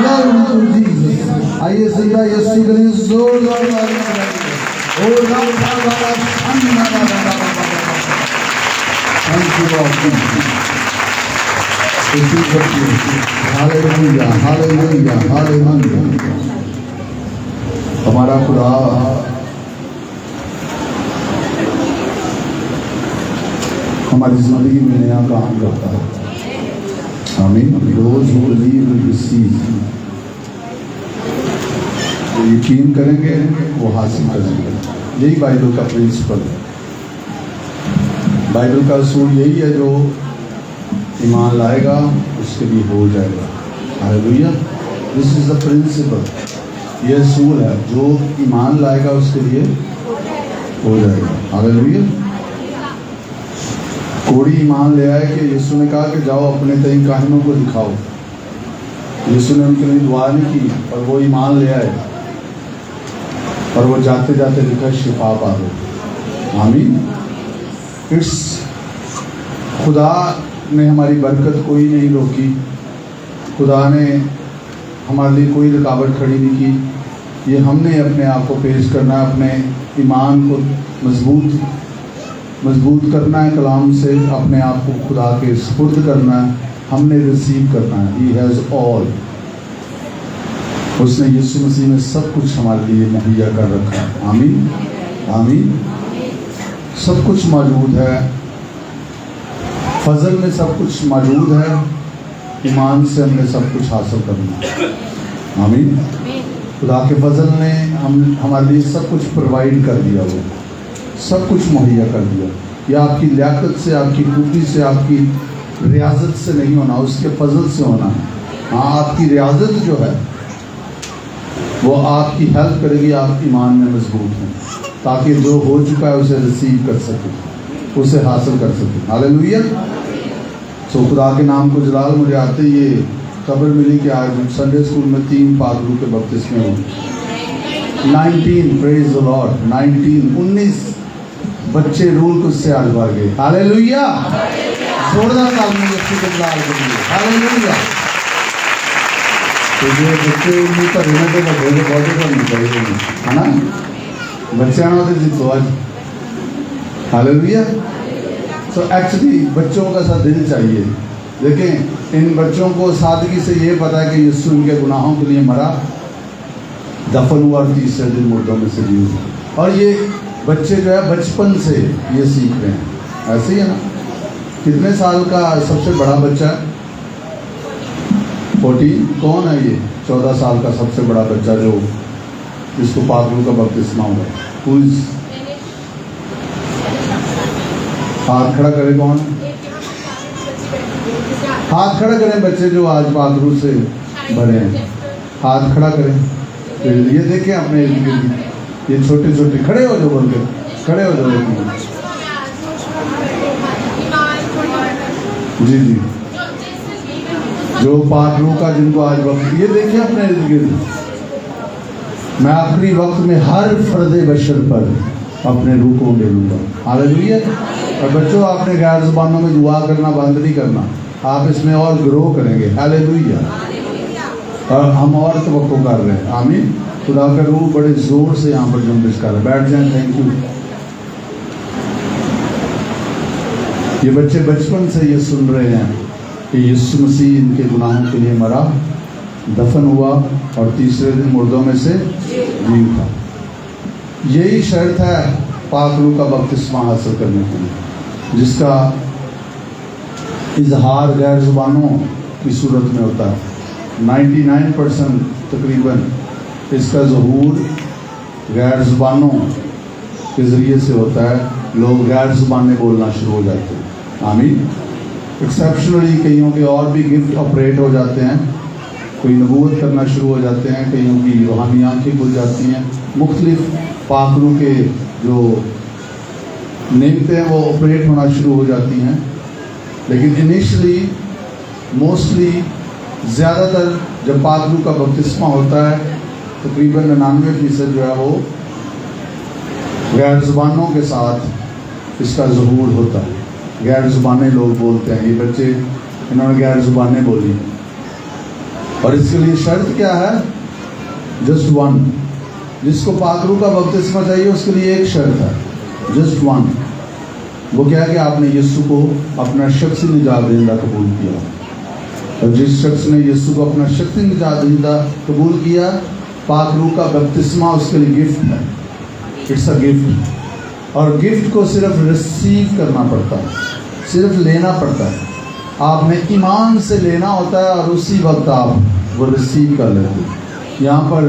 Glory to Jesus. آئیے سیدھا یسو کے لیے زوردار تعریف کرائیے. او رابطہ والا شانہ والا. Thank you Lord. Hallelujah, hallelujah, hallelujah. ہمارا خدا ہماری زندگی میں نیا کام کرتا ہے. آمین. Those who believe will receive. جو یقین کریں گے وہ حاصل کریں گے. یہی بائبل کا پرنسپل ہے. بائبل کا اصول یہی ہے، جو ایمان لائے گا اس کے لیے ہو جائے گا. ہاللیلویا. دس از دا پرنسپل. یہ اصول ہے، جو ایمان لائے گا اس کے لیے ہو جائے گا. ہاللیلویا. کوڑی ایمان لے آئے کہ یسوع نے کہا کہ جاؤ اپنے تئیں کاہنوں کو دکھاؤ. یسوع نے ان کے لیے دعا نہیں کی، اور وہ ایمان لے آئے اور وہ جاتے جاتے لکھا شفا پا دو. آمین. اس خدا نے ہماری برکت کوئی نہیں روکی. خدا نے ہمارے لیے کوئی رکاوٹ کھڑی نہیں کی. یہ ہم نے اپنے آپ کو پیش کرنا ہے، اپنے ایمان کو مضبوط کرنا ہے کلام سے، اپنے آپ کو خدا کے سپرد کرنا ہے. ہم نے ریسیو کرنا ہے. He has all. اس نے یسوع مسیح میں سب کچھ ہمارے لیے مہیا کر رکھا ہے. آمین آمین. سب کچھ موجود ہے. فضل میں سب کچھ موجود ہے. ایمان سے ہم نے سب کچھ حاصل کرنا ہے. آمین. خدا کے فضل نے ہمارے لیے سب کچھ پرووائڈ کر دیا. وہ سب کچھ مہیا کر دیا. یہ آپ کی لیاقت سے، آپ کی خوبی سے، آپ کی ریاضت سے نہیں ہونا، اس کے فضل سے ہونا ہے. ہاں، آپ کی ریاضت جو ہے وہ آپ کی ہیلپ کرے گی آپ ایمان میں مضبوط ہیں، تاکہ جو ہو چکا ہے اسے ریسیو کر سکے، اسے حاصل کر سکے. ہاللیلویا. سو خدا کے نام کو جلال. مجھے آتے یہ خبر ملی کہ آج سنڈے اسکول میں 3 پادروں کے بپتسمے ہوئے. 19 پریز دی لارڈ. 19 بچے رول کو سے آج بھر گئے. ہاللیلویا. زوردار تعلیم یسوع کے جلال کے لیے. ہاللیلویا. تو یہ بچے ان کا رہنے کے بڑے بہت نہیں چاہیے ہے نا. بچے آنا ہوتے جتو آج. ہاللیلویا. تو ایکچولی بچوں کا سا دل چاہیے. دیکھیں ان بچوں کو سادگی سے یہ پتا ہے کہ یسوع ان کے گناہوں کے لیے مرا، دفن ہوا اور تیسرے دن مردوں میں سے جی اٹھا. اور یہ بچے جو ہے بچپن سے یہ سیکھ رہے ہیں. ایسے ہی ہے نا. کتنے سال کا سب سے بڑا بچہ ہے؟ 14. کون ہے یہ 14 سال کا سب سے بڑا بچہ جو جس کو پادروں کا بپتسمہ ہوا؟ ہاتھ کھڑا کرے. کون ہاتھ کھڑا کریں؟ بچے جو آج پادروں سے بڑے ہیں ہاتھ کھڑا کریں. یہ دیکھیں اپنے یہ چھوٹے چھوٹے کھڑے ہو جو بول کے کھڑے ہو جاؤ. جی جی. جو پادروں کا جن کو آج وقت یہ دیکھیں اپنے ارد گرد. میں آخری وقت میں ہر فرد بشر پر اپنے روح کو لے لوں گا. ہاللیلویا. اور بچوں آپ نے غیر زبانوں میں دعا کرنا بند نہیں کرنا. آپ اس میں اور گرو کریں گے. ہاللیلویا. اور ہم اور توقع کر رہے ہیں. آمین. خدا کا روح بڑے زور سے یہاں پر جنبش کر رہا ہے. بیٹھ جائیں. Thank you. یہ بچے بچپن سے یہ سن رہے ہیں کہ یسوع مسیح ان کے گناہوں کے لیے مرا، دفن ہوا اور تیسرے دن مردوں میں سے جی اٹھا. یہی شرط ہے پاک روح کا بپتسمہ حاصل کرنے کے لیے، جس کا اظہار غیر زبانوں کی صورت میں ہوتا ہے. 99% تقریباً اس کا ظہور غیر زبانوں کے ذریعے سے ہوتا ہے. لوگ غیر زبانیں بولنا شروع ہو جاتے ہیں. آمین. ایکسیپشنلی کئیوں کے اور بھی گفٹ آپریٹ ہو جاتے ہیں. کوئی نبوت کرنا شروع ہو جاتے ہیں، کئیوں کی روحانی آنکھیں کھل جاتی ہیں. مختلف پاک روح کے جو نعمتیں ہیں وہ آپریٹ ہونا شروع ہو جاتی ہیں. لیکن انیشلی موسٹلی زیادہ تر جب پاک روح کا بپتسمہ ہوتا ہے تقریباً 99% جو ہے وہ غیر زبانوں کے ساتھ اس کا ظہور ہوتا ہے. غیر زبانیں لوگ بولتے ہیں. یہ بچے انہوں نے غیر زبانیں بولی. اور اس کے لیے شرط کیا ہے؟ Just one. جس کو پاک روح کا بپتسمہ چاہیے اس کے لیے ایک شرط ہے, جسٹ ون. وہ کیا ہے کہ آپ نے یسوع کو اپنا شخصی نجات دہندہ قبول کیا. اور جس شخص نے یسوع کو اپنا شخصی نجات دہندہ قبول کیا, پاک روح کا بپتسمہ اس کے لیے گفٹ ہے. It's a gift. اور گفٹ کو صرف ریسیو کرنا پڑتا ہے, صرف لینا پڑتا ہے. آپ نے ایمان سے لینا ہوتا ہے اور اسی وقت آپ وہ ریسیو کر لیتے ہیں. یہاں پر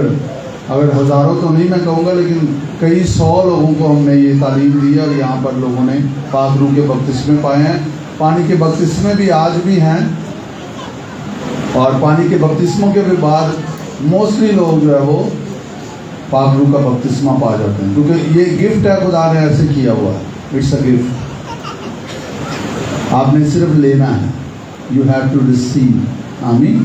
اگر ہزاروں تو نہیں میں کہوں گا, لیکن کئی 100 لوگوں کو ہم نے یہ تعلیم دی ہے, اور یہاں پر لوگوں نے پاک روح کے بپتسمے پائے ہیں. پانی کے بپتسمے بھی آج بھی ہیں, اور پانی کے بپتسموں کے بھی بعد موسٹلی لوگ جو ہے وہ پاک روح کا بپتسمہ پا جاتے ہیں, کیونکہ یہ گفٹ ہے, خدا نے ایسے کیا ہوا ہے. It's a gift. آپ نے صرف لینا ہے. You have to receive. آمین.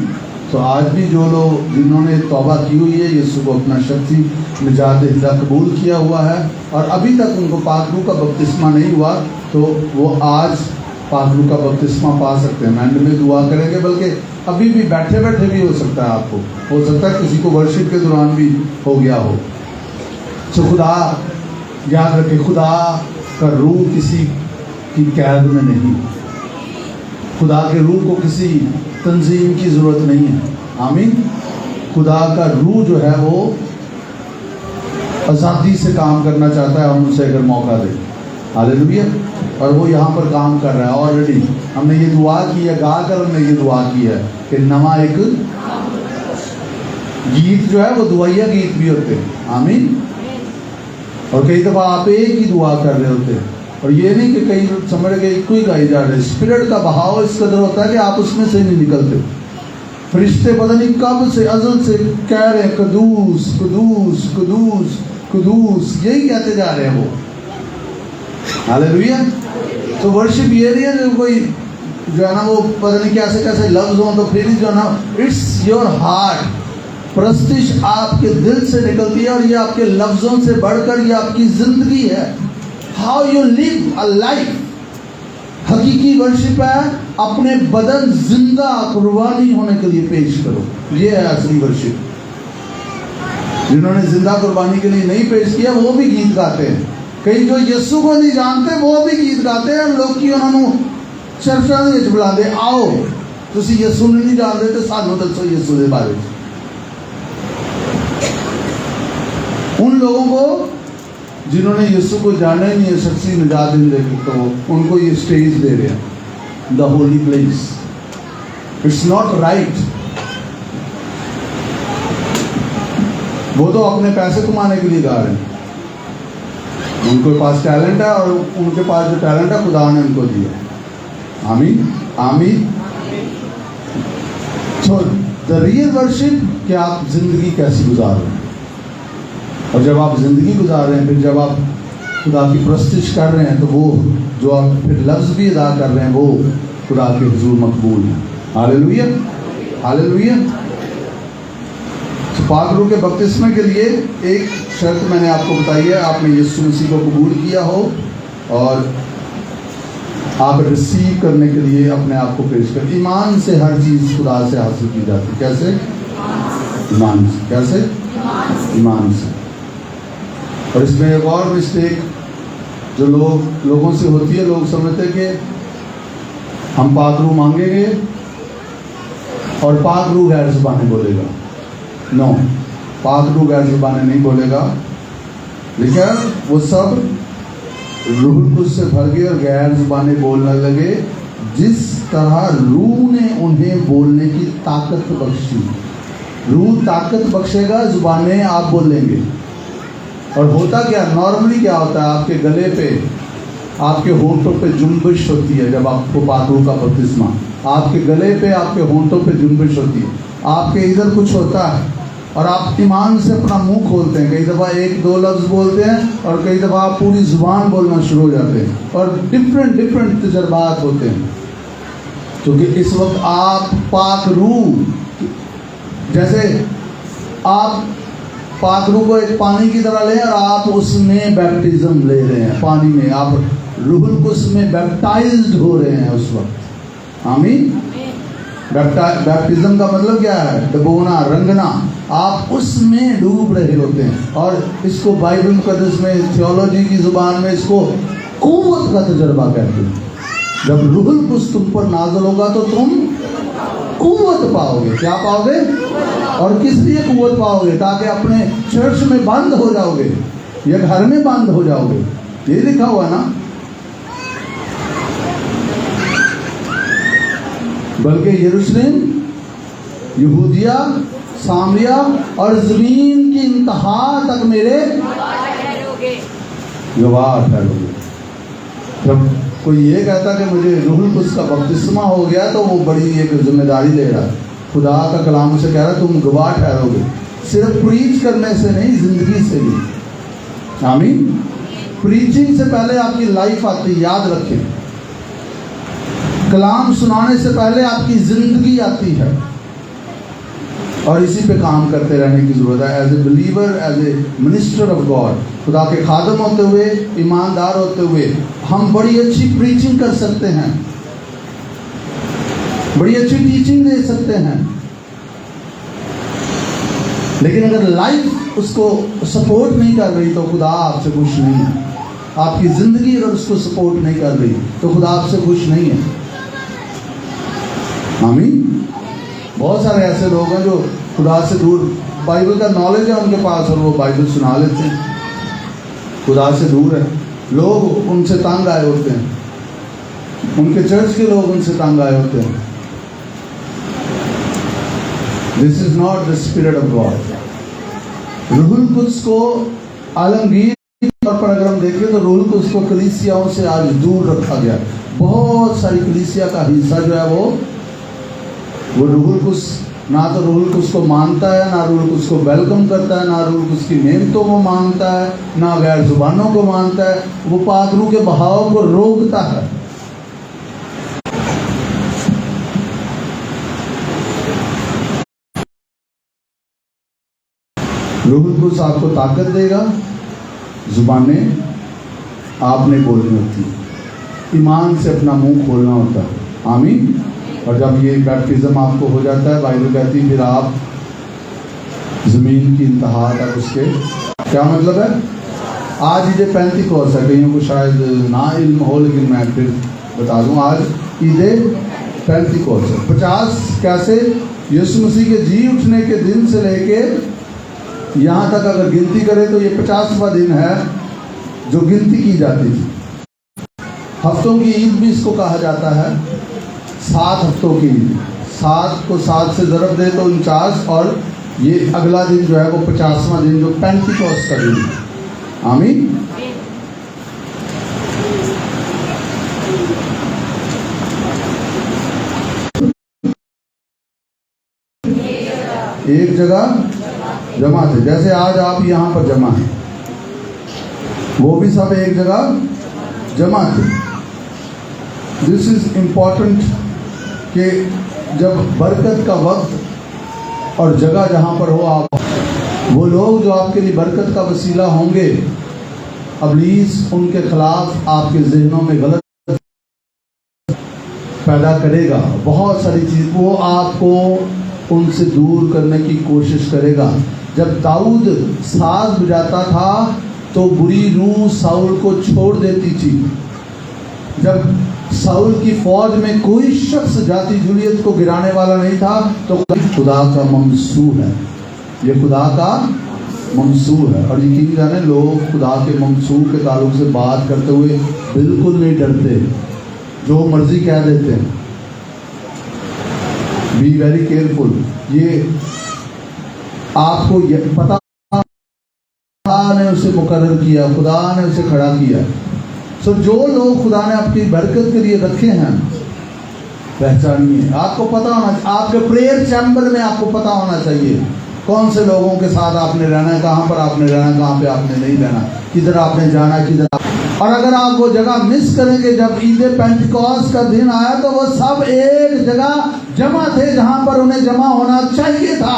تو آج بھی جو لوگ جنہوں نے توبہ کی ہوئی ہے, یسوع کو اپنا شخصی نجات دہندہ قبول کیا ہوا ہے, اور ابھی تک ان کو پاک روح کا بپتسمہ نہیں ہوا, تو وہ آج پاک روح کا بپتسمہ پا سکتے ہیں. اینڈ میں دعا کریں گے, بلکہ ابھی بھی بیٹھے بیٹھے بھی ہو سکتا ہے. آپ کو ہو سکتا ہے کسی کو ورشپ کے دوران بھی ہو گیا ہو. تو خدا یاد رکھے, خدا کا روح کسی کی قید میں نہیں. خدا کے روح کو کسی تنظیم کی ضرورت نہیں ہے. آمین. خدا کا روح جو ہے وہ آزادی سے کام کرنا چاہتا ہے, ہم اسے اگر موقع دیں. ہاللیلویا. اور وہ یہاں پر کام کر رہا ہے. آلریڈی ہم نے یہ دعا کی ہے, گا کر ہم نے یہ دعا کی ہے کہ نواں ایک گیت جو ہے وہ دعائیا گیت بھی ہوتے ہیں. آمین. اور کئی دفعہ آپ ایک ہی دعا کر رہے ہوتے ہیں, اور یہ نہیں کہ کئی سمجھ کے ایک ہی گائی جا رہے. اسپرٹ کا بہاؤ اس قدر ہوتا ہے کہ آپ اس میں سے نہیں نکلتے. فرشتے پتہ نہیں کب سے ازل سے کہہ رہے ہیں قدوس قدوس قدوس قدوس, یہی کہتے جا رہے ہیں وہ. ہاللیلویا. تو ورشپ یہ نہیں ہے کہ کوئی جو ہے نا وہ پتہ نہیں کیسے کیسے لفظ ہوں, تو پھر جو ہے نا اٹس یور ہارٹ. پرستش آپ کے دل سے نکلتی ہے, اور یہ آپ کے لفظوں سے بڑھ کر یہ آپ کی زندگی ہے. How you live a life. حقیقی ورشپ ہے اپنے بدن زندہ قربانی ہونے کے لیے پیش کرو. یہ ہے اصلی ورشپ. جنہوں نے زندہ قربانی کے لیے نہیں پیش کیا وہ بھی گیت گاتے ہیں. کئی جو یسوع کو نہیں جانتے وہ بھی گیت گاتے ہیں. لوگ کی انہوں نے چرچا نہیں بلا دے, آؤ تسی یسوع نہیں جانتے تو سانو دسو یسوع کے بارے میں. ان لوگوں کو جنہوں نے یسوع کو جانا ہی نہیں ہے شخصی نجات دہندے کی, تو ان کو یہ اسٹیج دے رہے ہیں, the holy place. It's not right. وہ تو اپنے پیسے کمانے کے لیے گا رہے ہیں. ان کے پاس ٹیلنٹ ہے, اور ان کے پاس جو ٹیلنٹ ہے خدا نے ان کو دیا. آمین. آمین. تو دا ریئل ورشپ کہ آپ زندگی کیسی گزار رہے ہیں, اور جب آپ زندگی گزار رہے ہیں, پھر جب آپ خدا کی پرستش کر رہے ہیں, تو وہ جو آپ پھر لفظ بھی ادا کر رہے ہیں وہ خدا کے حضور مقبول ہیں. ہاللیلویا. ہاللیلویا. پاک روح کے بپتسمے کے لیے ایک شرط میں نے آپ کو بتائی ہے, آپ نے یسوع مسیح کو قبول کیا ہو, اور آپ ریسیو کرنے کے لیے اپنے آپ کو پیش کر. ایمان سے ہر چیز خدا سے حاصل کی جاتی. کیسے؟ ایمان سے. کیسے؟ ایمان سے. اور اس میں ایک اور مسٹیک جو لوگوں سے ہوتی ہے, لوگ سمجھتے ہیں کہ ہم پاک روح مانگیں گے اور پاک روح غیر زبانیں بولے گا. نو, پاک روح غیر زبانیں نہیں بولے گا, لیکن وہ سب روح القدس سے بھر گئے اور غیر زبانیں بولنے لگے جس طرح روح نے انہیں بولنے کی طاقت بخشی. روح طاقت بخشے گا, زبانیں آپ بولیں گے. اور ہوتا کیا, نارملی کیا ہوتا ہے, آپ کے گلے پہ آپ کے ہونٹوں پہ جنبش ہوتی ہے. جب آپ کو پاک روح کا بپتسمہ, آپ کے گلے پہ آپ کے ہونٹوں پہ جنبش ہوتی ہے. آپ کے ادھر کچھ ہوتا ہے, اور آپ ایمان سے اپنا منہ کھولتے ہیں. کئی دفعہ 1-2 لفظ بولتے ہیں, اور کئی دفعہ آپ پوری زبان بولنا شروع ہو جاتے ہیں, اور ڈفرینٹ تجربات ہوتے ہیں. کیونکہ اس وقت آپ پاک روح, جیسے آپ پاک روح کو ایک پانی کی طرح لیں, اور آپ اس میں بیپٹزم لے رہے ہیں. پانی میں آپ روح القدس میں بیپٹائزڈ ہو رہے ہیں اس وقت. آمین. بیپٹزم کا مطلب کیا ہے؟ ڈبونا، رنگنا. آپ اس میں ڈوب رہے ہوتے ہیں. اور اس کو بائبل مقدس میں، تھیولوجی کی زبان میں اس کو قوت کا تجربہ کہتے ہیں. جب روح القدس تم پر نازل ہوگا تو تم قوت پاؤ گے. کیا پاؤ گے؟ اور کس لیے قوت پاؤ گے؟ تاکہ اپنے چرچ میں بند ہو جاؤ گے یا گھر میں بند ہو جاؤ گے. یہ لکھا ہوا نا. بلکہ یروشلم، یہودیہ، سامریہ اور زمین کی انتہا تک میرے گواہ ٹھہروگے. جب کوئی یہ کہتا کہ مجھے روح القدس کا بپتسمہ ہو گیا تو وہ بڑی ایک ذمہ داری لے رہا. خدا کا کلام اسے کہہ رہا ہے تم گواہ ٹھہرو گے. صرف پریچ کرنے سے نہیں، زندگی سے بھی. آمین. پریچنگ سے پہلے آپ کی لائف آتی، یاد رکھیں. کلام سنانے سے پہلے آپ کی زندگی آتی ہے، اور اسی پہ کام کرتے رہنے کی ضرورت ہے. As a believer, as a minister of God, خدا کے خادم ہوتے ہوئے، ایماندار ہوتے ہوئے ہم بڑی اچھی پریچنگ کر سکتے ہیں، بڑی اچھی ٹیچنگ دے سکتے ہیں. لیکن اگر لائف اس کو سپورٹ نہیں کر رہی تو خدا آپ سے خوش نہیں ہے. آپ کی زندگی اگر اس کو سپورٹ نہیں کر رہی تو خدا آپ سے خوش نہیں ہے. آمین. بہت سارے ایسے لوگ ہیں جو خدا سے دور، بائبل کا نالج ہے ان کے پاس اور وہ بائبل سنا لیتے ہیں، خدا سے دور ہے. لوگ ان سے تنگ آئے ہوتے ہیں، ان کے چرچ کے لوگ ان سے تنگ آئے ہوتے ہیں. This is not the spirit of God. روح القدس کو عالمگیر طور پر اگر ہم دیکھیں تو روح القدس کو کلیسیاؤں سے آج دور رکھا گیا. بہت ساری کلیسیا کا حصہ جو ہے وہ روح القدس، نہ تو روح القدس کو مانتا ہے، نہ روح القدس کو ویلکم کرتا ہے، نہ روح القدس کی نعمتوں کو مانتا ہے، نہ غیر زبانوں کو مانتا ہے. وہ پاک روح کے بہاؤ کو روکتا ہے. روح القدس آپ کو طاقت دے گا. زبانیں آپ نے بولنی ہوتی، ایمان سے اپنا منہ کھولنا ہوتا ہے. آمین. اور جب یہ بیپٹزم آپ کو ہو جاتا ہے، بائبل کہتی ہے پھر آپ زمین کی انتہا تک اس کے. کیا مطلب ہے؟ آج عید پینتیکوست ہے. کئیوں کو شاید نہ علم ہو لیکن میں پھر بتا دوں. آج عید پینتیکوست ہے. 50 کیسے یسوع مسیح کے جی اٹھنے کے دن سے لے کے یہاں تک اگر گنتی کرے تو یہ 50واں دن ہے جو گنتی کی جاتی تھی. ہفتوں کی عید بھی اس کو کہا جاتا ہے. 7 ہفتوں کی عید. 7 کو 7 سے ضرب دے تو 49، اور یہ اگلا دن جو ہے وہ 50واں دن جو پینتیکوست کا دن ہے. آمین. ایک جگہ جمع تھے، جیسے آج آپ یہاں پر جمع ہیں، وہ بھی سب ایک جگہ جمع تھے. دس از امپورٹنٹ کہ جب برکت کا وقت اور جگہ جہاں پر ہو، آپ وہ لوگ جو آپ کے لیے برکت کا وسیلہ ہوں گے، ابلیس ان کے خلاف آپ کے ذہنوں میں غلط پیدا کرے گا. بہت ساری چیز وہ آپ کو ان سے دور کرنے کی کوشش کرے گا. جب داؤد ساز بجاتا تھا تو بری روح ساؤل کو چھوڑ دیتی تھی. جب ساؤل کی فوج میں کوئی شخص جاتی جولیت کو گرانے والا نہیں تھا تو خدا کا ممسوح ہے. یہ خدا کا ممسوح ہے. اور یقین جانے لوگ خدا کے ممسوح کے تعلق سے بات کرتے ہوئے بالکل نہیں ڈرتے، جو مرضی کہہ دیتے ہیں. Be very careful. یہ آپ کو یہ پتا خدا نے اسے مقرر کیا، خدا نے اسے کھڑا کیا. سو جو لوگ خدا نے آپ کی برکت کے لیے رکھے ہیں پہچانیے. آپ کو پتا ہونا، آپ کے پریئر چیمبر میں آپ کو پتا ہونا چاہیے کون سے لوگوں کے ساتھ آپ نے رہنا ہے، کہاں پر آپ نے رہنا ہے، کہاں پہ آپ نے نہیں رہنا، کدھر آپ نے جانا ہے، کدھر. اور اگر آپ وہ جگہ مس کریں گے، جب عید پینتیکوست کا دن آیا تو وہ سب ایک جگہ جمع تھے جہاں پر انہیں جمع ہونا چاہیے تھا.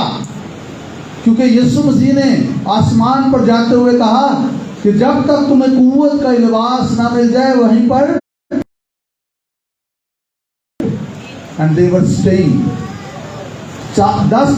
کیونکہ یسوع مسیح نے آسمان پر جاتے ہوئے کہا کہ جب تک تمہیں قوت کا لباس نہ مل جائے وہیں پر and they were staying. 10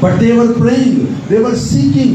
But they were praying, they were seeking,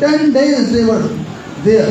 10 days they were there.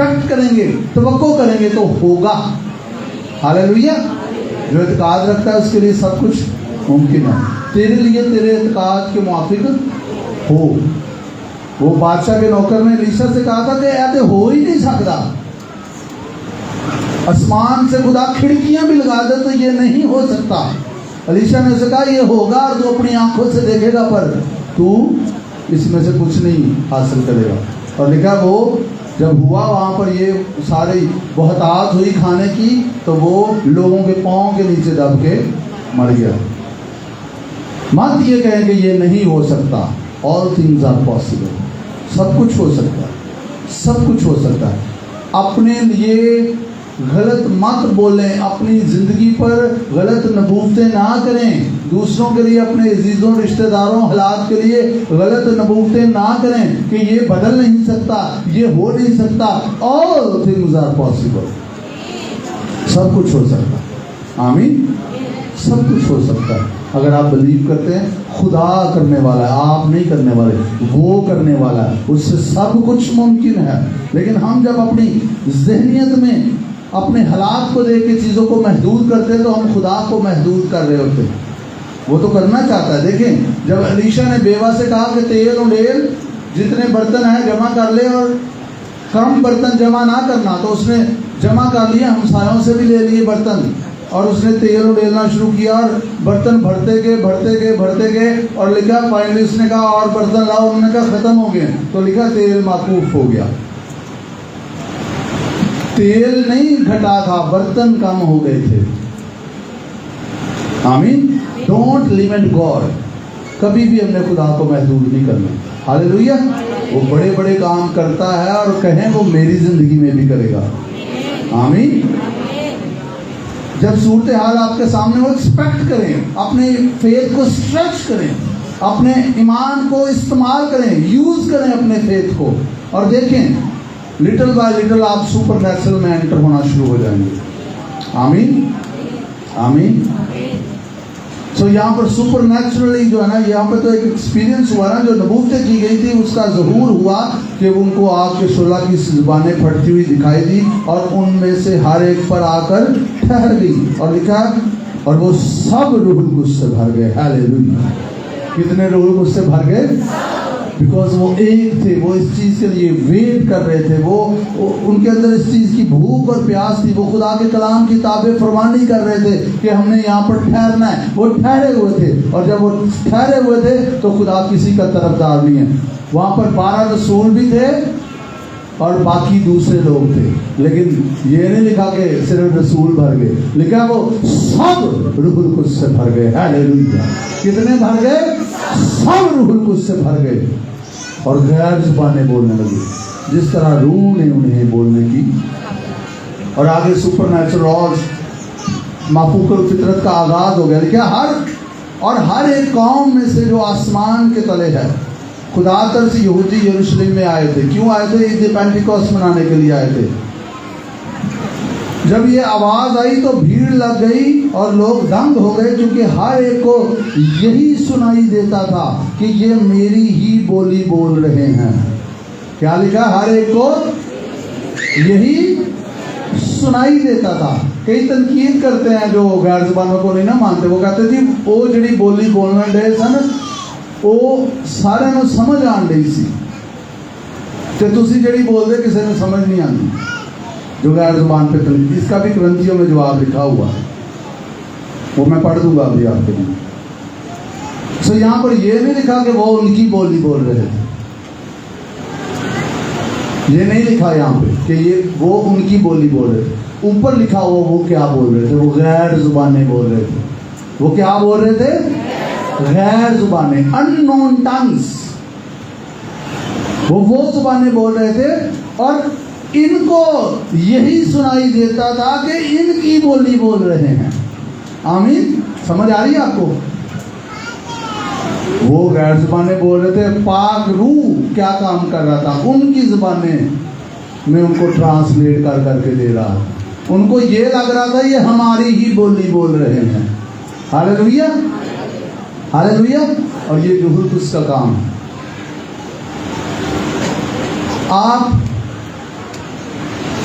Expect کریں گے, توقع کریں گے تو ہوگا. ہاللیلویا. جو اعتقاد رکھتا ہے اس کے لیے سب کچھ ممکن ہے. تیرے لیے تیرے اعتقاد کے موافق ہو. وہ بادشاہ کے نوکر نے الیشا سے کہا تھا کہ ایسے ہو ہی نہیں سکتا, آسمان سے خدا کھڑکیاں بھی لگا دے تو یہ نہیں ہو سکتا. الیشا نے اسے کہا یہ ہوگا اور تو اپنی آنکھوں سے دیکھے گا, پر تو اس میں سے کچھ نہیں حاصل کرے گا. اور لکھا وہ جب ہوا وہاں پر یہ ساری بہتات ہوئی کھانے کی, تو وہ لوگوں کے پاؤں کے نیچے دب کے مر گیا. مت یہ کہیں کہ یہ نہیں ہو سکتا. All things are possible. سب کچھ ہو سکتا ہے, سب کچھ ہو سکتا ہے. اپنے لیے غلط مت بولیں, اپنی زندگی پر غلط نبوتیں نہ کریں, دوسروں کے لیے, اپنے عزیزوں رشتہ داروں حالات کے لیے غلط نبوتیں نہ کریں کہ یہ بدل نہیں سکتا, یہ ہو نہیں سکتا. All things are possible. سب کچھ ہو سکتا ہے. آمین. سب کچھ ہو سکتا ہے اگر آپ بلیو کرتے ہیں. خدا کرنے والا ہے, آپ نہیں کرنے والے, وہ کرنے والا ہے, اس سے سب کچھ ممکن ہے. لیکن ہم جب اپنی ذہنیت میں اپنے حالات کو دیکھ کے چیزوں کو محدود کرتے ہیں تو ہم خدا کو محدود کر رہے ہوتے ہیں. وہ تو کرنا چاہتا ہے. دیکھیں جب الیشا نے بیوہ سے کہا کہ تیل و ڈیل جتنے برتن ہیں جمع کر لے اور کم برتن جمع نہ کرنا, تو اس نے جمع کر لیے, ہمسایوں سے بھی لے لیے برتن, اور اس نے تیل اڈیلنا شروع کیا اور برتن بھرتے گئے اور لکھا فائنلی اس نے کہا اور برتن لاؤ, انہوں نے کہا ختم ہو گئے, تو لکھا تیل موقوف ہو گیا. تیل نہیں گھٹا تھا, برتن کم ہو گئے تھے. آمین. Don't limit God. کبھی بھی ہم نے خدا کو محدود نہیں کرنا. ہاللیلویا. وہ بڑے بڑے کام کرتا ہے اور کہیں وہ میری زندگی میں بھی کرے گا. آمین. جب صورتحال آپ کے سامنے ہو, ایکسپیکٹ کریں, اپنے فیتھ کو اسٹریچ کریں, اپنے ایمان کو استعمال کریں, یوز کریں اپنے فیتھ کو, اور دیکھیں لٹل بائی لٹل آپ سپر نیچرل میں انٹر ہونا شروع ہو جائیں گے. آمین. آمین. سو یہاں پر سپر نیچرلی جو ہے نا, یہاں پہ تو ایک ایکسپیرینس ہوا نا, جو نبوتیں کی گئی تھی اس کا ظہور ہوا کہ ان کو آگ کے شعلہ کی زبانیں پھٹتی ہوئی دکھائی دی, اور ان میں سے ہر ایک پر آ کر ٹھہر گئی. اور لکھا اور وہ سب روح القدس سے بھر گئے. ہاللیلویا. کتنے روح القدس سے بھر گئے؟ بیکاز وہ ایک تھے, وہ اس چیز کے لیے ویٹ کر رہے تھے, وہ ان کے اندر اس چیز کی بھوک اور پیاس تھی. وہ خدا کے کلام کی تابع فرمانی کر رہے تھے کہ ہم نے یہاں پر ٹھہرنا ہے. وہ ٹھہرے ہوئے تھے, اور جب وہ ٹھہرے ہوئے تھے تو خدا کسی کا طرفدار نہیں ہے. وہاں پر 12 رسول بھی تھے اور باقی دوسرے لوگ تھے, لیکن یہ نہیں لکھا کہ صرف رسول بھر گئے, لکھا وہ سب روح القدس سے بھر گئے. ہاللیلویا. کتنے بھر گئے؟ سب روح القدس سے بھر گئے اور غیر زبانیں بولنے لگی, جس طرح روح نے انہیں بولنے کی. اور آگے سپر نیچرل اور مافوق الفطرت کا آغاز ہو گیا. لکھا ہر ایک قوم میں سے جو آسمان کے تلے ہے, خدا طرف سے یہودی یروشلم میں آئے تھے. کیوں آئے تھے؟ عید پینٹیکوست منانے کے لیے آئے تھے. جب یہ آواز آئی تو بھیڑ لگ گئی اور لوگ دنگ ہو گئے, کیونکہ ہر ایک کو یہی سنائی دیتا تھا کہ یہ میری ہی بولی بول رہے ہیں. کیا لکھا؟ ہر ایک کو یہی سنائی دیتا تھا. کئی تنقید کرتے ہیں جو غیر زبانوں کو نہیں نہ مانتے, وہ کہتے تھے وہ جڑی بولی بولنا ڈے سن وہ سارے نو سمجھ آن ڈی سی, تے تسی جڑی بول دے کسی نے سمجھ نہیں آتی جو غیر زبان پہ تنقید. اس کا بھی کرنتیوں میں جواب لکھا ہوا ہے, وہ میں پڑھ دوں گا ابھی آپ کے لیے. سو یہاں پر یہ نہیں لکھا کہ وہ ان کی بولی بول رہے تھے, یہ نہیں لکھا یہاں پہ کہ یہ وہ ان کی بولی بول رہے تھے. اوپر لکھا ہوا وہ کیا بول رہے تھے, وہ غیر زبانیں بول رہے تھے. وہ کیا بول رہے تھے؟ غیر زبانیں, unknown tongues. وہ زبانیں بول رہے تھے اور ان کو یہی سنائی دیتا تھا کہ ان کی بولی بول رہے ہیں. آمین. سمجھ آ رہی ہے آپ کو؟ وہ غیر زبانیں بول رہے تھے, پاک روح کیا کام کر رہا تھا؟ ان کی زبانیں میں ان کو ٹرانسلیٹ کر کے دے رہا. ان کو یہ لگ رہا تھا یہ ہماری ہی بولی بول رہے ہیں. ہاللیلویا. ہاللیلویا. اور یہ روح القدس کا کام ہے. آپ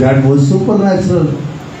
That was supernatural।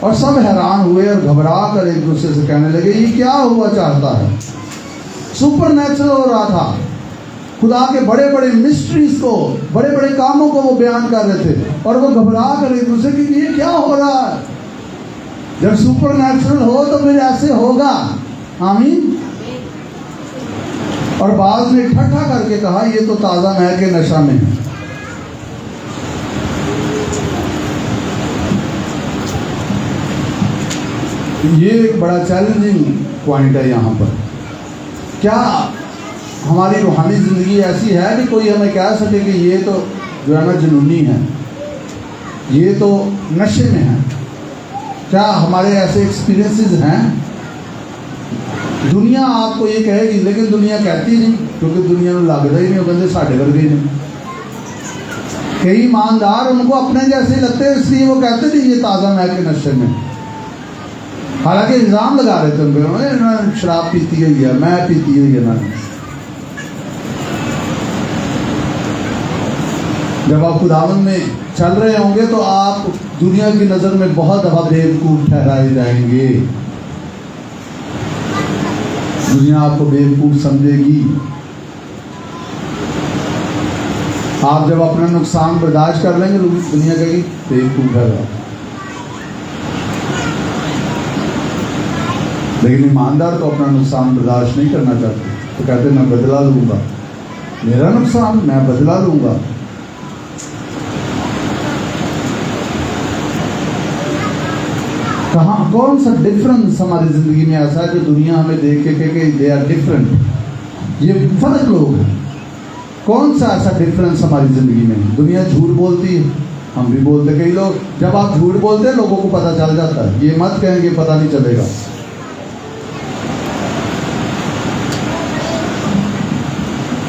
اور سب حیران ہوئے اور گھبرا کر ایک دوسرے سے کہنے لگے یہ کیا ہوا چاہتا ہے. سپر نیچرل ہو رہا تھا. خدا کے بڑے بڑے مسٹریز کو, بڑے بڑے کاموں کو وہ بیان کر رہے تھے, اور وہ گھبرا کر ایک دوسرے کہ یہ کیا ہو رہا ہے. جب سپر نیچرل ہو تو پھر ایسے ہوگا. آمین. اور بعض نے ٹھٹھا کر کے کہا یہ تو تازہ مے کے نشہ میں ہے. یہ ایک بڑا چیلنجنگ پوائنٹ ہے یہاں پر. کیا ہماری روحانی زندگی ایسی ہے کہ کوئی ہمیں کہہ سکے کہ یہ تو جو ہے نا جنونی ہے, یہ تو نشے میں ہے؟ کیا ہمارے ایسے ایکسپیرینسز ہیں؟ دنیا آپ کو یہ کہے گی, لیکن دنیا کہتی نہیں, کیونکہ دنیا میں لگتا ہی نہیں, وہ کہتے ساڈے ورگے ہی نہیں. کئی ایماندار ان کو اپنے جیسے لگتے ہیں, اس لیے وہ کہتے تھے یہ تازہ مے کے نشے میں. حالانکہ الزام لگا رہے تھے ان پہ, شراب پیتی ہوئی ہے, میں پیتی ہوئی ہے نا. جب آپ خداوند میں چل رہے ہوں گے تو آپ دنیا کی نظر میں بہت دفعہ بیوقوف ٹھہرائے جائیں گے. دنیا آپ کو بیوقوف سمجھے گی. آپ جب اپنا نقصان برداشت کر لیں گے تو دنیا کہے گی بیوقوف ہے. لیکن ایماندار تو اپنا نقصان برداشت نہیں کرنا چاہتے, تو کہتے میں بدلا لوں گا, میرا نقصان میں بدلا لوں گا. کہاں کون سا ڈفرنس ہماری زندگی میں ایسا ہے جو دنیا ہمیں دیکھ کے کہ دے آر ڈفرنٹ, یہ فرق لوگ ہیں. کون سا ایسا ڈفرنس ہماری زندگی میں؟ دنیا جھوٹ بولتی ہے, ہم بھی بولتے. کئی لوگ جب آپ جھوٹ بولتے ہیں لوگوں کو پتہ چل جاتا ہے, یہ مت کہیں گے پتہ نہیں چلے گا.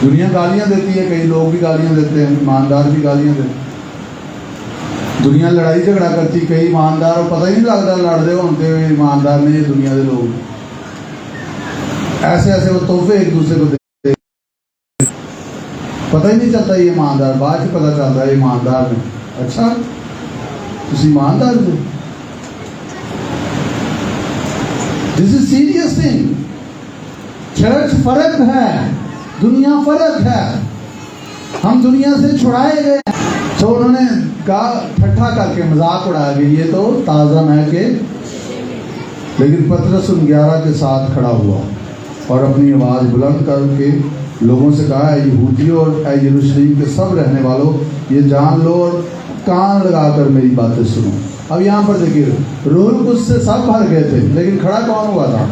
دنیا گالیاں دیتی ہے, کئی لوگ بھی گالیاں دیتے ہیں, ایماندار بھی گالیاں دیتے ہیں. دنیا لڑائی جھگڑا کرتی, کئی ایماندار اور پتہ ہی نہیں لگتا لڑتے ہوتے ہوئے ایماندار نہیں, دنیا کے لوگ ایسے ایسے وہ تحفے ایک دوسرے کو دیتے, پتہ ہی نہیں چلتا یہ ایماندار. بعد میں پتہ چلتا ہے ایماندار میں. اچھا تسی ایماندار ہو. دس از سیریس تھنگ. چرچ فرق ہے, دنیا فرق ہے. ہم دنیا سے چھڑائے گئے. تو انہوں نے کہا ٹھٹھا کر کے مذاق اڑایا کہ یہ تو تازہ مے کے. لیکن پطرس ان 11 کے ساتھ کھڑا ہوا اور اپنی آواز بلند کر کے لوگوں سے کہا اے یہودیوں اور اے یروشلم کے سب رہنے والوں, یہ جان لو اور کان لگا کر میری باتیں سنو. اب یہاں پر دیکھیے, روح القدس سے سب بھر گئے تھے, لیکن کھڑا کون ہوا تھا؟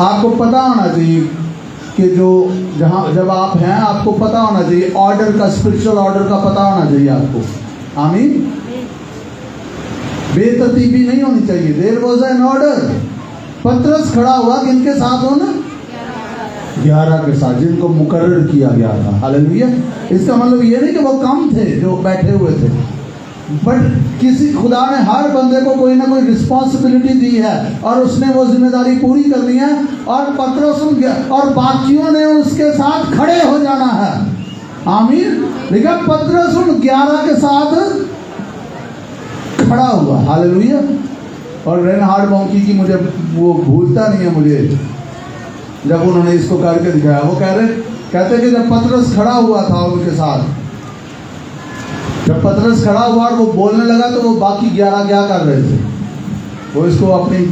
آپ کو پتا ہونا چاہیے کہ جو جہاں جب آپ ہیں آپ کو پتا ہونا چاہیے آرڈر کا, اسپرچل آرڈر کا پتا ہونا چاہیے آپ کو. آمین. بے ترتیبی نہیں ہونی چاہیے. There was an order. پطرس کھڑا ہوا کن کے ساتھ ہونا؟ 11 کے ساتھ, جن کو مقرر کیا گیا تھا. ہاللیلویا. اس کا مطلب یہ نہیں کہ وہ کم تھے جو بیٹھے ہوئے تھے, بٹ کسی خدا نے ہر بندے کو کوئی نہ کوئی رسپانسبلٹی دی ہے اور اس نے وہ ذمہ داری پوری کرنی ہے. اور پطرس اور باقیوں نے اس کے ساتھ کھڑے ہو جانا ہے. آمین. لیکن پطرس ان 11 کے ساتھ کھڑا ہوا. ہاللیلویا. اور رینہارڈ بونکی کی مجھے وہ بھولتا نہیں ہے مجھے, جب انہوں نے اس کو کر کے دکھایا, وہ کہتے کہ جب پطرس کھڑا ہوا تھا ان کے ساتھ, جب پطرس کھڑا ہوا اور وہ بولنے لگا تو وہ باقی 11 کیا کر رہے تھے؟ وہ اس کو اپنی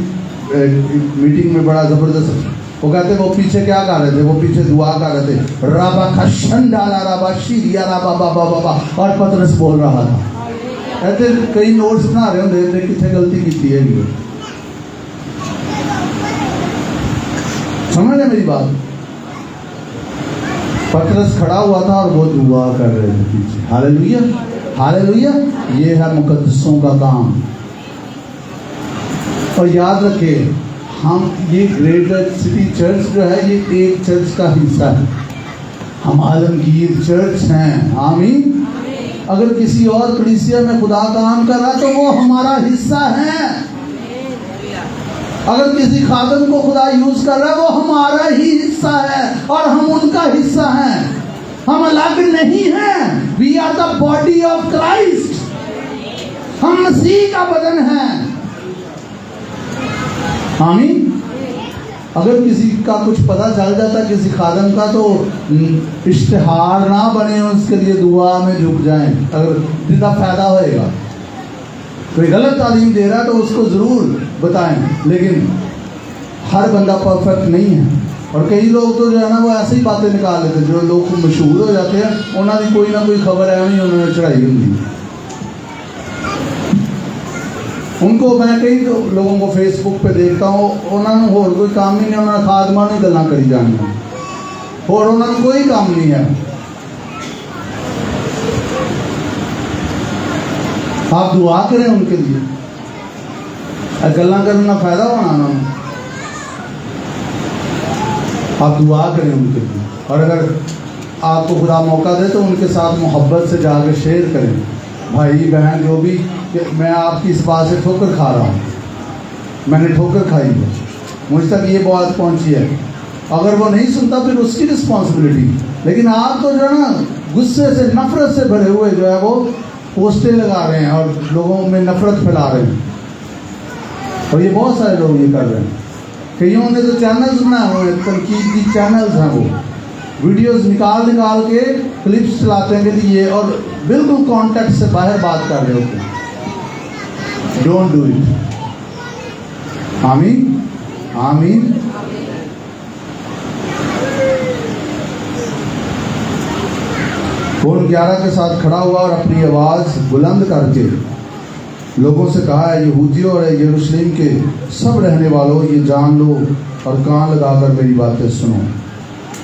میٹنگ میں بڑا زبردست, وہ کہتے وہ پیچھے کیا کر رہے تھے؟ وہ پیچھے دعا کر رہے تھے, رابا کشنڈالا رابا شیریا رابا بابا بابا, اور پطرس بول رہا تھا. کہتے کئی نوٹس بنا رہے ہوں, دیکھ کتنے غلطی کی ہے. سمجھ رہے میری بات؟ پطرس کھڑا ہوا تھا اور وہ دعا کر رہے تھے پیچھے. ہاللیلویا. ہاللیلویا. یہ ہے مقدسوں کا کام. اور یاد رکھے, ہم یہ گریٹر سٹی چرچ جو ہے یہ ایک چرچ کا حصہ ہے. ہم عالمگیر چرچ ہیں. آمین. اگر کسی اور کلیسیا میں خدا کام کر رہا تو وہ ہمارا حصہ ہے. اگر کسی خادم کو خدا یوز کر رہا ہے وہ ہمارا ہی حصہ ہے اور ہم ان کا حصہ ہیں. ہم الگ نہیں ہیں. We are the body of Christ. ہم مسیح کا بدن ہیں. آمین. اگر کسی کا کچھ پتہ چل جاتا کسی خادم کا تو اشتہار نہ بنے اس کے لیے دعا میں جھک جائیں. اگر جتنا فائدہ ہوئے گا کوئی غلط تعلیم دے رہا ہے تو اس کو ضرور بتائیں. لیکن ہر بندہ پرفیکٹ نہیں ہے. اور کئی لوگ تو جو ہے نا وہ ایسے ہی باتیں نکال لیتے. جو لوگ مشہور ہو جاتے ہیں انہوں نے کوئی نہ کوئی خبر ہے نہیں انہوں نے چڑھائی ہوتی. ان کو میں کئی لوگوں کو فیس بک پہ دیکھتا ہوں انہوں نے اور کوئی کام نہیں ہے. انہوں نے خادمہ نہیں گلاں کری جانی اور انہوں نے کوئی کام نہیں ہے. آپ دعا کریں ان کے لیے. گلاں کرنا فائدہ ہونا نا. آپ دعا کریں ان کے لیے. اور اگر آپ کو خدا موقع دے تو ان کے ساتھ محبت سے جا کے شیئر کریں. بھائی بہن جو بھی کہ میں آپ کی اس بات سے ٹھوکر کھا رہا ہوں. میں نے ٹھوکر کھائی ہے. مجھ تک یہ بات پہنچی ہے. اگر وہ نہیں سنتا پھر اس کی رسپانسبلٹی. لیکن آپ تو جو ہے نا غصے سے نفرت سے بھرے ہوئے جو ہے وہ پوسٹیں لگا رہے ہیں اور لوگوں میں نفرت پھیلا رہے ہیں. اور یہ بہت سارے لوگ یہ کر رہے ہیں. کئیوں نے تو چینلز بنائے ہوئے ہیں تنقید کی چینلز ہیں. وہ ویڈیوز نکال کے کلپس چلاتے ہیں کہ یہ اور بالکل کانٹیکٹ سے باہر بات کر رہے ہوتے ہیں. Don't do it. آمین آمین. فون 11 کے ساتھ کھڑا ہوا اور اپنی آواز بلند کر کے لوگوں سے کہا ہے یہودیوں اور یروشلم کے سب رہنے والوں یہ جان لو اور کان لگا کر میری باتیں سنو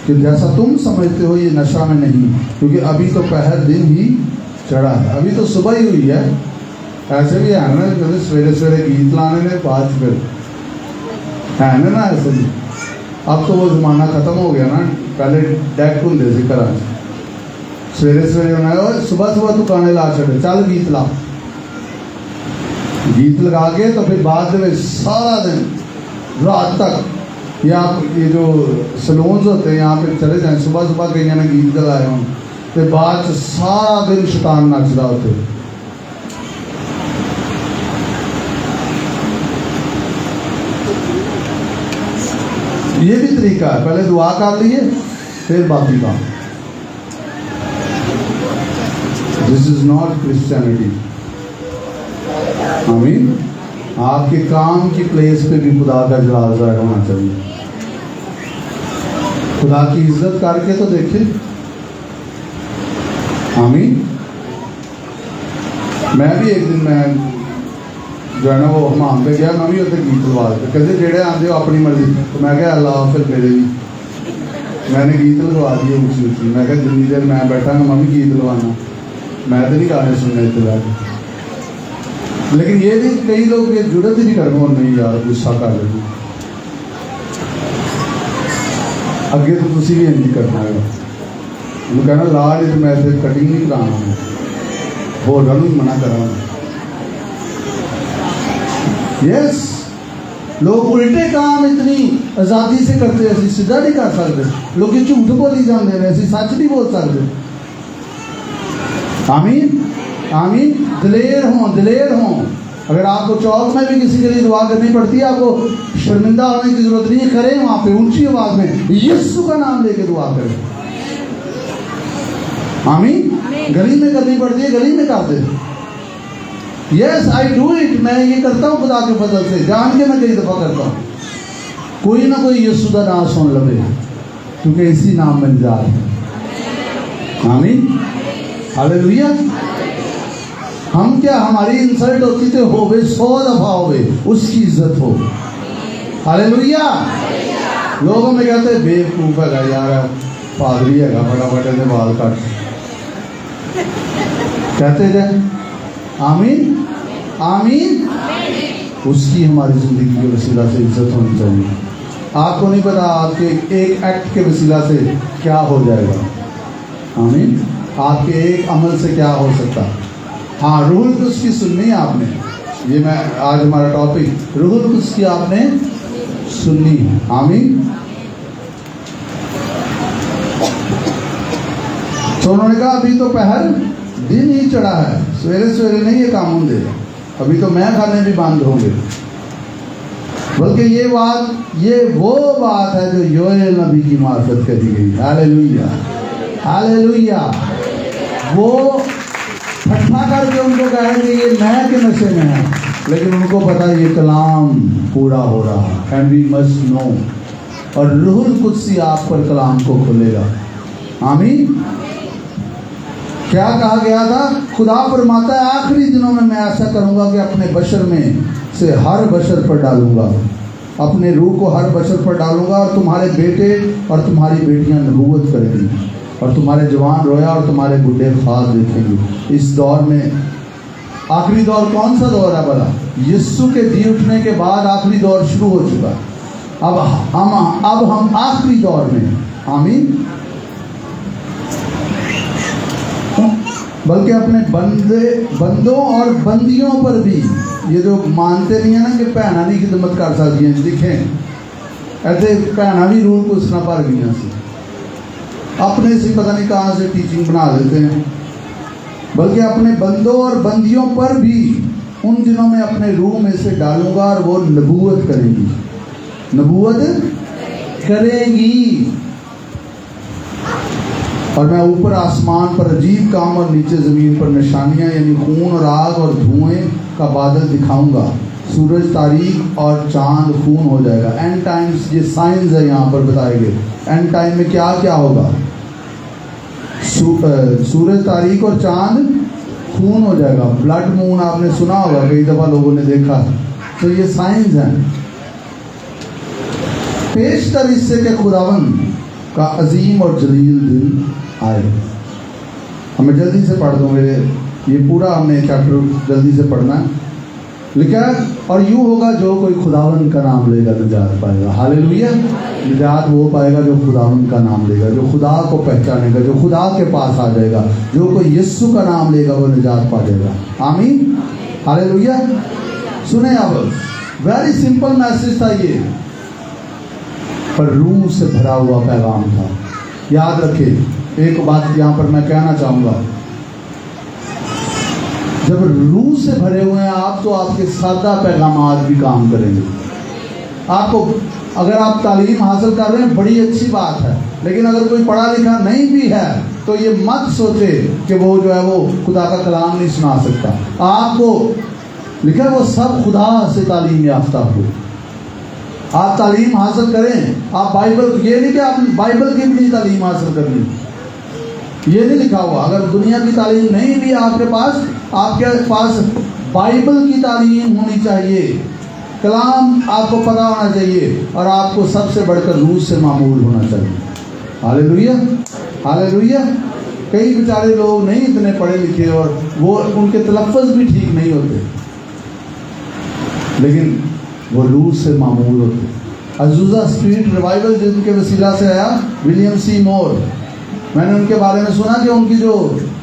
کہ جیسا تم سمجھتے ہو یہ نشہ میں نہیں کیونکہ ابھی تو پہر دن ہی چڑھا ہے. ابھی تو صبح ہی ہوئی ہے. ایسے بھی ہے نا سویرے سویرے گیت لانے میں 5 پھر ہے نا ایسے بھی. اب تو وہ زمانہ ختم ہو گیا نا. پہلے ڈیک ہوں سی گھر سویرے سویرے ہونا صبح صبح تو گانے لا چڑھے چل گیت لا. گیت لگا کے تو پھر بعد میں سارا دن رات تک یا یہ جو سلونز ہوتے ہیں یہاں پہ چلے جائیں صبح صبح کہیں نے گیت لگائے ہوں پھر بعد سارا دن شیطان نچ رہا ہوتے. یہ بھی طریقہ ہے. پہلے دعا کر لیے پھر باقی کام. دس از ناٹ کرسچینٹی. آمین. آپ کے کام کی پلیس پہ بھی خدا کا جلال ظاہر ہونا چاہیے. خدا کی عزت کر کے تو دیکھیں. آمین. میں بھی ایک دن میں جو ہے نا وہ حمام پہ گیا. میں بھی اتنے گیت لوا دیتے کہتے جہے آتے ہو اپنی مرضی. تو میں کہا اللہ پھر میرے بھی میں نے گیت لگوا دیے اونچی اونچی. میں کہا جتنی دیر میں بیٹھا میں بھی گیت لوانا. میں تو نہیں گانے سننے اتنے. لیکن یہ بھی کئی لوگ یہ جرت ہی نہیں کرنا اور نہیں یار غصہ کر لیں اگے تو تسی بھی نہیں کرنا ہے. انہوں کہنا لا نہیں تو میں سے کٹنگ نہیں کرانا ہوٹل بھی منع کرا. یس لوگ الٹے کام اتنی آزادی سے کرتے ایسی سیدھا نہیں کر سکتے. لوگ جھوٹ بولی جاتے ہیں ایسی سچ نہیں بول سکتے. آمین آمین. دلیر ہوں دلیر ہوں. اگر آپ کو چوک میں بھی کسی کے لیے دعا کرنی پڑتی ہے آپ کو شرمندہ ہونے کی ضرورت نہیں. کریں وہاں پہ اونچی آواز میں یسوع کا نام لے کے دعا کریں. آمین. گلی میں کرنی پڑتی ہے گلی میں کر دیں. یس آئی ڈو اٹ. میں یہ کرتا ہوں خدا کے فضل سے جان کے میں کئی دفعہ کرتا ہوں. کوئی نہ کوئی یسوع کا نام سن لے کیونکہ اسی نام میں نجات ہے. آمین ہاللیلویا. ہم کیا ہماری انسلٹ ہوتی تھی ہوئے 100 دفعہ ہوئے اس کی عزت ہو. ہاللیلویا. لوگوں میں کہتے ہیں بے وقوف ہے یار پادری ہے بڑا بڑے نے بال کاٹ کہتے جائیں. آمین آمین. اس کی ہماری زندگی کے وسیلہ سے عزت ہونی چاہیے. آپ کو نہیں پتا آپ کے ایک ایکٹ کے وسیلہ سے کیا ہو جائے گا. آمین. آپ کے ایک عمل سے کیا ہو سکتا. ہاں روح القدس کی سننی ہے آپ نے. یہ میں آج ہمارا ٹاپک روح القدس کی آپ نے سننی ہے. آمین. تو انہوں نے کہا ابھی تو پہر دن ہی چڑھا ہے. سویرے سویرے نہیں یہ کام ہوں دے. ابھی تو میں کھانے بھی بند ہوں گے، بلکہ یہ وہ بات ہے جو یوئیل نبی کی معرفت کری گئی. ہاللیلویہ ہاللیلویہ. وہ ٹھٹھا کر کے ان کو کہیں کہ یہ میں کے نشے میں ہے، لیکن ان کو پتا یہ کلام پورا ہو رہا ہے. And we must know. اور روح القدس آپ پر کلام کو کھولے گا. آمین. کیا کہا گیا تھا؟ خدا فرماتا ہے آخری دنوں میں ایسا کروں گا کہ اپنے بشر میں سے ہر بشر پر ڈالوں گا، اپنے روح کو ہر بشر پر ڈالوں گا، اور تمہارے بیٹے اور تمہاری بیٹیاں نبوت کریں گی، اور تمہارے جوان رویا اور تمہارے بڈھے خواب دیکھیں گے. اس دور میں آخری دور کون سا دور ہے بھلا؟ یسوع کے جی اٹھنے کے بعد آخری دور شروع ہو چکا. اب ہم آخری دور میں. آمین. بلکہ اپنے بندوں اور بندیوں پر بھی، یہ جو مانتے نہیں ہیں نا کہ بہناں نہیں خدمت کر سکتی ہیں، دیکھیں ایسے بہناں بھی رول کو اس نہ پر گئی سی، اپنے سے پتہ نہیں کہاں سے ٹیچنگ بنا دیتے ہیں. بلکہ اپنے بندوں اور بندیوں پر بھی ان دنوں میں اپنے روح میں سے ڈالوں گا، اور وہ نبوت کریں گی. نبوت کریں گی. اور میں اوپر آسمان پر عجیب کام اور نیچے زمین پر نشانیاں، یعنی خون اور آگ اور دھوئیں کا بادل دکھاؤں گا. سورج تاریک اور چاند خون ہو جائے گا. اینڈ ٹائمز، یہ سائنز ہے یہاں پر بتائے گئے. اینڈ ٹائم میں کیا کیا ہوگا؟ سورج تاریک اور چاند خون ہو جائے گا. بلڈ مون آپ نے سنا ہوگا، کئی دفعہ لوگوں نے دیکھا. تو یہ سائنس ہے. پیشتر اس سے کہ خداوند کا عظیم اور جلیل دل آئے. ہمیں جلدی سے پڑھ دوں گے، یہ پورا ہم نے چیپٹر جلدی سے پڑھنا ہے. لکھا ہے اور یوں ہوگا جو کوئی خداوند کا نام لے گا نجات پائے گا. ہاللیلویہ. نجات وہ پائے گا جو خداوند کا نام لے گا، جو خدا کو پہچانے گا، جو خدا کے پاس آ جائے گا. جو کوئی یسوع کا نام لے گا وہ نجات پا جائے گا. آمین. ہاللیلویہ. سنیں اب، ویری سمپل میسج تھا یہ، پر روح سے بھرا ہوا پیغام تھا. یاد رکھے ایک بات یہاں پر میں کہنا چاہوں گا، جب روح سے بھرے ہوئے ہیں آپ تو آپ کے سادہ پیغامات بھی کام کریں گے. آپ کو اگر آپ تعلیم حاصل کر رہے ہیں بڑی اچھی بات ہے، لیکن اگر کوئی پڑھا لکھا نہیں بھی ہے تو یہ مت سوچے کہ وہ جو ہے وہ خدا کا کلام نہیں سنا سکتا. آپ کو لکھا وہ سب خدا سے تعلیم یافتہ ہو. آپ تعلیم حاصل کریں. آپ بائبل، یہ نہیں کہ آپ بائبل کی بھی تعلیم حاصل کرنی، یہ نہیں لکھا ہوا. اگر دنیا کی تعلیم نہیں بھی آپ کے پاس بائبل کی تعلیم ہونی چاہیے. کلام آپ کو پتہ ہونا چاہیے، اور آپ کو سب سے بڑھ کر روح سے معمول ہونا چاہیے. ہاللیلویہ ہاللیلویہ. کئی بیچارے لوگ نہیں اتنے پڑھے لکھے اور وہ ان کے تلفظ بھی ٹھیک نہیں ہوتے، لیکن وہ روح سے معمول ہوتے. عزوزہ اسٹریٹ ریوائول جن کے وسیلہ سے آیا، ولیم سی مور، میں نے ان کے بارے میں سنا کہ ان کی جو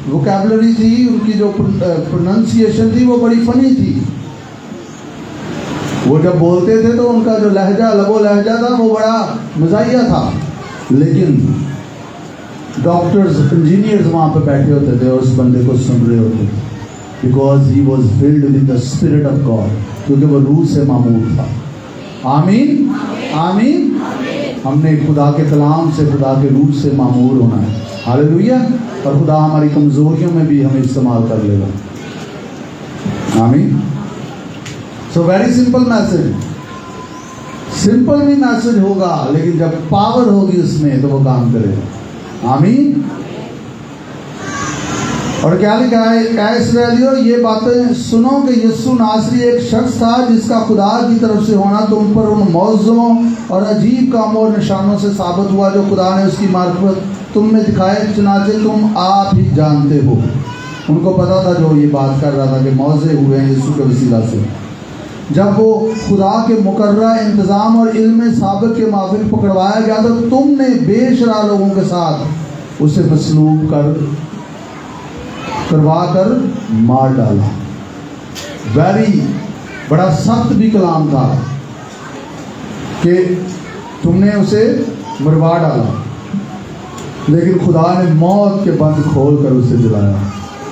ووکیبلری تھی، ان کی جو پروننسیشن تھی وہ بڑی فنی تھی. وہ جب بولتے تھے تو ان کا جو لہجہ، لب و لہجہ تھا وہ بڑا مزاحیہ تھا. لیکن ڈاکٹرز، انجینئرز وہاں پہ بیٹھے ہوتے تھے اور اس بندے کو سن رہے ہوتے تھے، because he was filled with the spirit of God, کیونکہ وہ روح سے معمول تھا. آمین آمین. ہم نے خدا کے کلام سے، خدا کے روح سے معمول ہونا ہے. ہاللیلویہ. اور خدا ہماری کمزوریوں میں بھی ہمیں استعمال کر لے گا. آمین. So very simple message. Simple بھی میسج ہوگا، لیکن جب پاور ہوگی اس میں تو وہ کام کرے گا. آمین. اور کیا لکھا ہے؟ اے اسرائیلیو، یہ باتیں سنو کہ یسوع ناصری ایک شخص تھا جس کا خدا کی طرف سے ہونا تم پر ان معجزوں اور عجیب کاموں اور نشانوں سے ثابت ہوا جو خدا نے اس کی معرفت تم میں دکھائے، چنانچہ تم آپ ہی جانتے ہو. ان کو پتا تھا جو یہ بات کر رہا تھا کہ معجزے ہوئے ہیں یسوع کے وسیلہ سے. جب وہ خدا کے مقررہ انتظام اور علم سابق کے موافق پکڑوایا گیا تو تم نے بے شرح لوگوں کے ساتھ اسے مصلوب کروا کر مار ڈالا. ویری بڑا سخت بھی کلام تھا کہ تم نے اسے مروا ڈالا، لیکن خدا نے موت کے بند کھول کر اسے جلایا.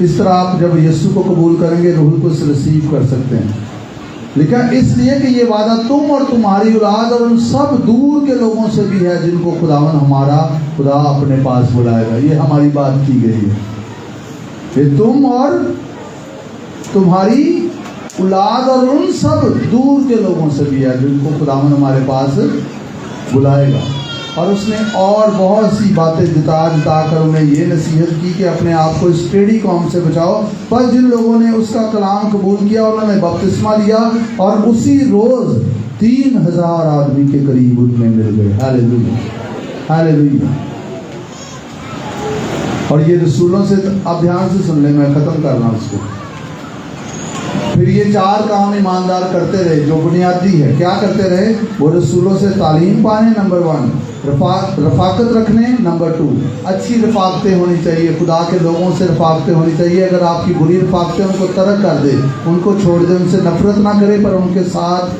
اس طرح آپ جب یسوع کو قبول کریں گے روح القدس ریسیو کر سکتے ہیں. لکھا اس لیے کہ یہ وعدہ تم اور تمہاری اولاد اور ان سب دور کے لوگوں سے بھی ہے جن کو خداوند ہمارا خدا اپنے پاس بلائے گا. یہ ہماری بات کی گئی ہے کہ تم اور تمہاری اولاد اور ان سب دور کے لوگوں سے بھی ہے جن کو خداوند ہمارے پاس بلائے گا. اور اس نے اور بہت سی باتیں جتا کر انہیں یہ نصیحت کی کہ اپنے آپ کو اس ٹیڑھی قوم سے بچاؤ. پر جن لوگوں نے اس کا کلام قبول کیا انہوں نے بپتسمہ لیا اور اسی روز 3000 آدمی کے قریب ان میں مل گئے. ہاللیلویا ہاللیلویا. اور یہ رسولوں سے اب دھیان سے سن لیں, میں ختم کر رہا ہوں اس کو. پھر یہ 4 کام ایماندار کرتے رہے جو بنیادی ہے. کیا کرتے رہے؟ وہ رسولوں سے تعلیم پانے, نمبر 1. رفاقت رکھنے, نمبر 2. اچھی رفاقتیں ہونی چاہیے, خدا کے لوگوں سے رفاقتیں ہونی چاہیے. اگر آپ کی بری رفاقتیں ان کو ترک کر دے, ان کو چھوڑ دے, ان سے نفرت نہ کرے, پر ان کے ساتھ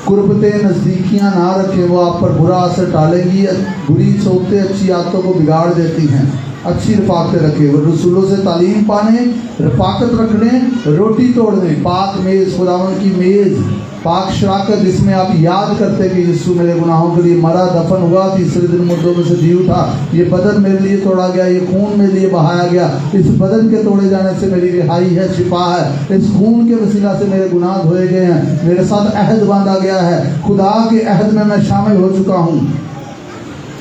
قربتیں نزدیکیاں نہ رکھیں, وہ آپ پر برا اثر ڈالیں گی. بری صحبتیں اچھی عادتوں کو بگاڑ دیتی ہیں. اچھی رفاقتیں رکھے, وہ رسولوں سے تعلیم پانے, رفاقت رکھنے, روٹی توڑنے, پاک میز, خداوند کی میز, پاک شراکت جس میں آپ یاد کرتے کہ یسوع میرے گناہوں کے لیے مرا, دفن ہوا, تیسرے دن مردوں میں سے جی اٹھا, یہ بدن میرے لیے توڑا گیا, یہ خون میرے لیے بہایا گیا, اس بدن کے توڑے جانے سے میری رہائی ہے, شفا ہے, اس خون کے وسیلہ سے میرے گناہ دھوئے گئے ہیں, میرے ساتھ عہد باندھا گیا ہے, خدا کے عہد میں شامل ہو چکا ہوں.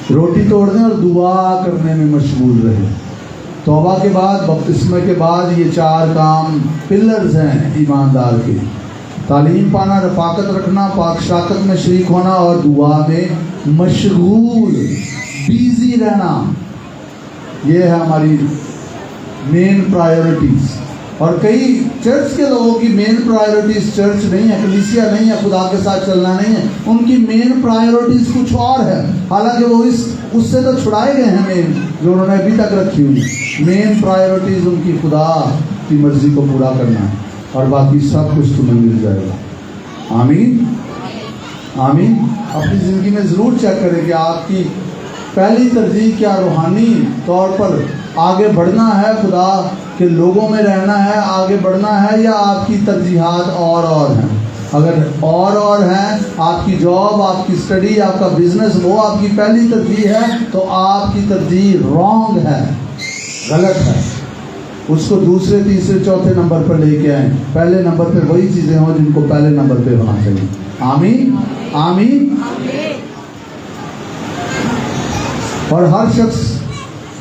روٹی توڑنے اور دعا کرنے میں مشغول رہے. توبہ کے بعد, بپتسمہ کے بعد یہ 4 کام پلرز ہیں ایماندار کے. تعلیم پانا, رفاقت رکھنا, پاک شراکت میں شریک ہونا اور دعا میں مشغول, بیزی رہنا. یہ ہے ہماری مین پرائیورٹیز. اور کئی چرچ کے لوگوں کی مین پرائیورٹیز چرچ نہیں ہے, کلیسیا نہیں ہے, خدا کے ساتھ چلنا نہیں ہے. ان کی مین پرائیورٹیز کچھ اور ہے, حالانکہ وہ اس سے تو چھڑائے گئے ہیں مین جو انہوں نے ابھی تک رکھی ہوئی. مین پرائیورٹیز ان کی خدا کی مرضی کو پورا کرنا ہے, اور باقی سب کچھ تمہیں مل جائے گا. آمین آمین. اپنی زندگی میں ضرور چیک کریں کہ آپ کی پہلی ترجیح کیا, روحانی طور پر آگے بڑھنا ہے, خدا کے لوگوں میں رہنا ہے, آگے بڑھنا ہے, یا آپ کی ترجیحات اور ہیں. اگر اور ہیں, آپ کی جاب, آپ کی اسٹڈی, آپ کا بزنس, وہ آپ کی پہلی ترجیح ہے, تو آپ کی ترجیح رانگ ہے, غلط ہے. اس کو دوسرے, تیسرے, چوتھے نمبر پر لے کے آئیں. پہلے نمبر پہ وہی چیزیں ہوں جن کو پہلے نمبر پہ ہونا چاہیے. آمین آمین. اور ہر شخص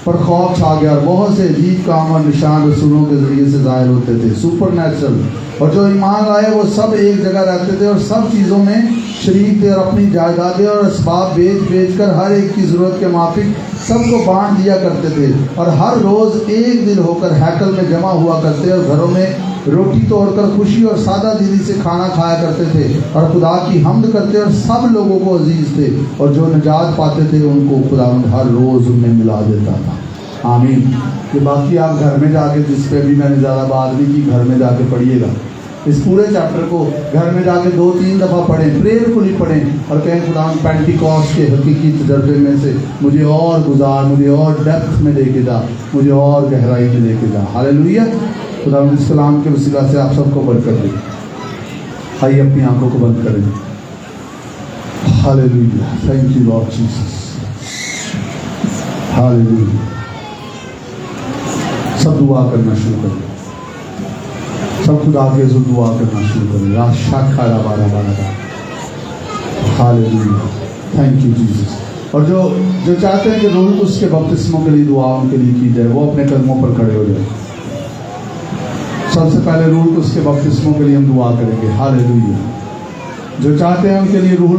پر خوف چھا گیا, اور بہت سے عجیب کام اور نشان رسولوں کے ذریعے سے ظاہر ہوتے تھے, سپر نیچرل. اور جو ایمان لائے وہ سب ایک جگہ رہتے تھے اور سب چیزوں میں شریک تھے, اور اپنی جائیدادیں اور اسباب بیچ کر ہر ایک کی ضرورت کے موافق سب کو بانٹ دیا کرتے تھے. اور ہر روز ایک دل ہو کر ہیکل میں جمع ہوا کرتے, اور گھروں میں روٹی توڑ کر خوشی اور سادہ دلی سے کھانا کھایا کرتے تھے, اور خدا کی حمد کرتے, اور سب لوگوں کو عزیز تھے, اور جو نجات پاتے تھے ان کو خداوند ہر روز ان میں ملا دیتا تھا. آمین. کہ باقی آپ گھر میں جا کے, جس پہ بھی میں نے زیادہ بات نہیں کی, گھر میں جا کے پڑھیے گا. اس پورے چیپٹر کو گھر میں جا کے 2-3 دفعہ پڑھیں, پریئرفلی پڑھیں, اور کہیں خداوند پینٹیکوسٹ کے حقیقی تجربے میں سے مجھے اور گزار, مجھے اور ڈیپتھ میں لے کے جا, مجھے اور گہرائی میں لے کے جا. ہاللیلویا. خداوند اس کلام کے وسیلہ سے آپ سب کو برکت دے. آئیے اپنی آنکھوں کو بند کریں. Hallelujah. Thank you Lord Jesus. Hallelujah. سب دعا کرنا شروع کریں, سب خدا کے حضور دعا کرنا شروع کریں. ہاللیلویا. Thank you Jesus. اور جو چاہتے ہیں کہ روح القدس کے بپتسموں کے لیے دعا ان کے لیے کی جائے, وہ اپنے قدموں پر کھڑے ہو جائیں. سب سے پہلے روح القدس کے بپتسموں کے لیے ہم دعا کریں گے. ہاللیلویا. جو چاہتے ہیں ان کے لیے روح